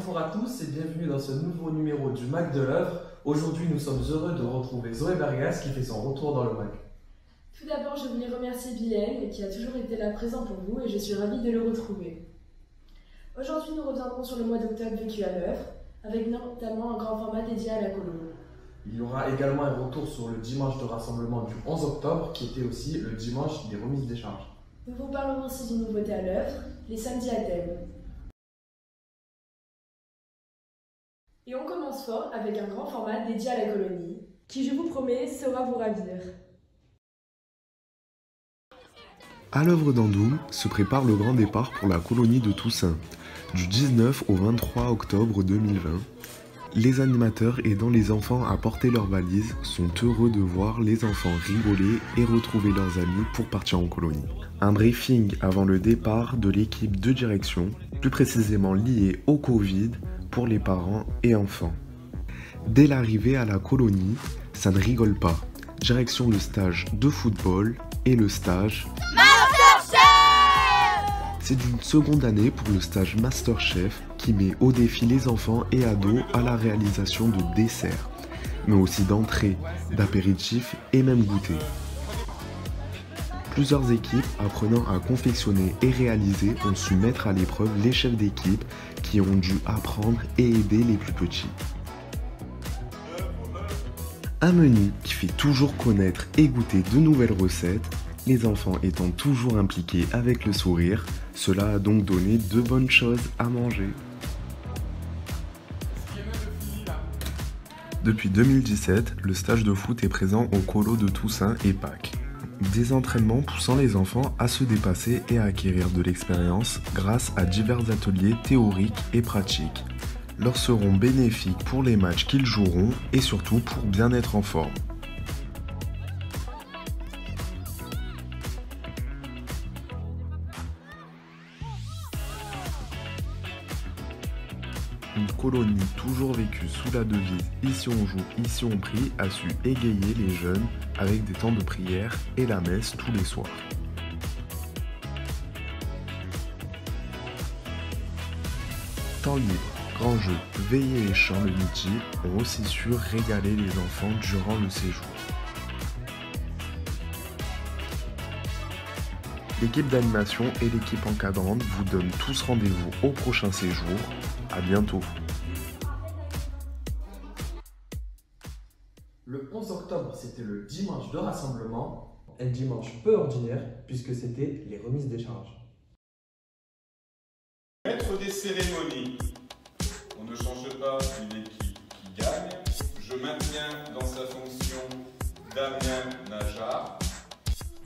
bonjour à tous et bienvenue dans ce nouveau numéro du MAC de l'œuvre. Aujourd'hui, nous sommes heureux de retrouver Zoé Bergas qui fait son retour dans le MAC. Tout d'abord, je voulais remercier Bilal qui a toujours été là présent pour vous et je suis ravie de le retrouver. Aujourd'hui, nous reviendrons sur le mois d'octobre vécu à l'œuvre, avec notamment un grand format dédié à la colonie. Il y aura également un retour sur le dimanche de rassemblement du 11 octobre qui était aussi le dimanche des remises des charges. Nous vous parlerons aussi d'une nouveauté à l'œuvre, les samedis à thème. Et on commence fort avec un grand format dédié à la colonie, qui, je vous promets, saura vous ravir. À l'œuvre d'Andoum se prépare le grand départ pour la colonie de Toussaint, du 19 au 23 octobre 2020. Les animateurs aidant les enfants à porter leurs valises sont heureux de voir les enfants rigoler et retrouver leurs amis pour partir en colonie. Un briefing avant le départ de l'équipe de direction, plus précisément lié au Covid, pour les parents et enfants. Dès l'arrivée à la colonie, ça ne rigole pas. Direction le stage de football et le stage Masterchef. C'est d'une seconde année pour le stage Masterchef qui met au défi les enfants et ados à la réalisation de desserts, mais aussi d'entrées, d'apéritifs et même goûters. Plusieurs équipes apprenant à confectionner et réaliser ont su mettre à l'épreuve les chefs d'équipe qui ont dû apprendre et aider les plus petits. Un menu qui fait toujours connaître et goûter de nouvelles recettes, les enfants étant toujours impliqués avec le sourire, cela a donc donné de bonnes choses à manger. Depuis 2017, le stage de foot est présent au colo de Toussaint et Pâques. Des entraînements poussant les enfants à se dépasser et à acquérir de l'expérience grâce à divers ateliers théoriques et pratiques. Leur seront bénéfiques pour les matchs qu'ils joueront et surtout pour bien être en forme. Une colonie toujours vécue sous la devise « Ici on joue, ici on prie » a su égayer les jeunes avec des temps de prière et la messe tous les soirs. Temps libre, grands jeux, veillées et chants le midi ont aussi su régaler les enfants durant le séjour. L'équipe d'animation et l'équipe encadrante vous donnent tous rendez-vous au prochain séjour. À bientôt. Le 11 octobre, c'était le dimanche de rassemblement, un dimanche peu ordinaire puisque c'était les remises des charges. Maître des cérémonies, on ne change pas une équipe qui gagne. Je maintiens dans sa fonction Damien Najar.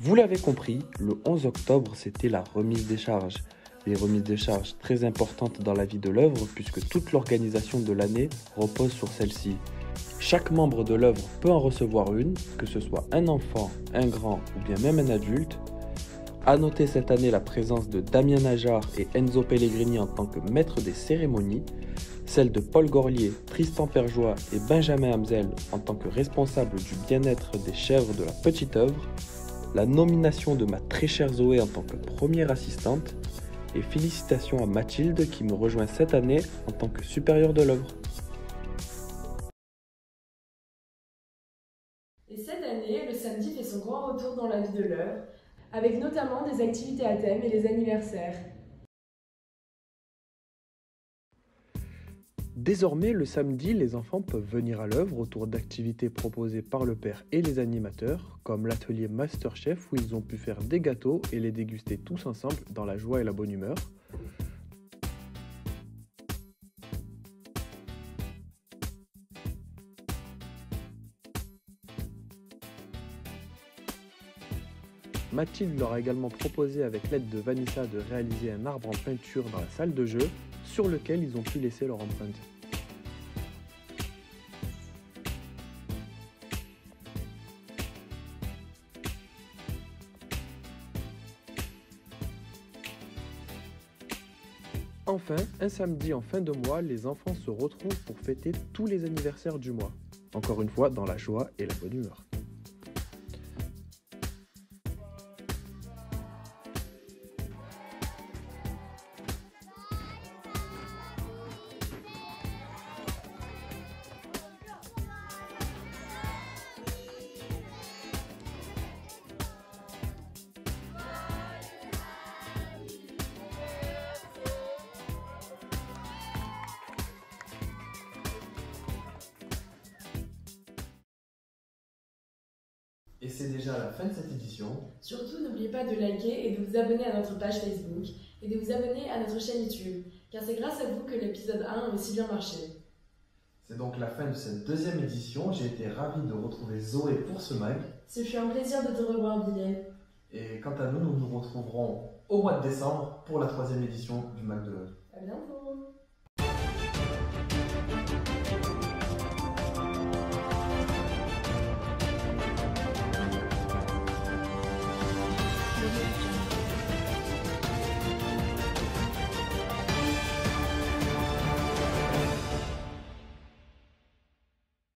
Vous l'avez compris, le 11 octobre, c'était la remise des charges. Les remises des charges très importantes dans la vie de l'œuvre puisque toute l'organisation de l'année repose sur celle-ci. Chaque membre de l'œuvre peut en recevoir une, que ce soit un enfant, un grand ou bien même un adulte. À noter cette année la présence de Damien Najar et Enzo Pellegrini en tant que maîtres des cérémonies, celle de Paul Gorlier, Tristan Perjois et Benjamin Hamzel en tant que responsables du bien-être des chèvres de la petite œuvre, la nomination de ma très chère Zoé en tant que première assistante, et félicitations à Mathilde qui me rejoint cette année en tant que supérieure de l'œuvre. Et cette année, le samedi fait son grand retour dans la vie de l'œuvre, avec notamment des activités à thème et les anniversaires. Désormais, le samedi, les enfants peuvent venir à l'œuvre autour d'activités proposées par le père et les animateurs, comme l'atelier Masterchef où ils ont pu faire des gâteaux et les déguster tous ensemble dans la joie et la bonne humeur. Mathilde leur a également proposé avec l'aide de Vanessa de réaliser un arbre en peinture dans la salle de jeu sur lequel ils ont pu laisser leur empreinte. Enfin, un samedi en fin de mois, les enfants se retrouvent pour fêter tous les anniversaires du mois. Encore une fois, dans la joie et la bonne humeur. Et c'est déjà la fin de cette édition. Surtout, n'oubliez pas de liker et de vous abonner à notre page Facebook et de vous abonner à notre chaîne YouTube, car c'est grâce à vous que l'épisode 1 a aussi bien marché. C'est donc la fin de cette deuxième édition. J'ai été ravi de retrouver Zoé pour ce mag. Ce fut un plaisir de te revoir, Bilal. Et quant à nous, nous nous retrouverons au mois de décembre pour la troisième édition du Mag de l'œuvre. À bientôt.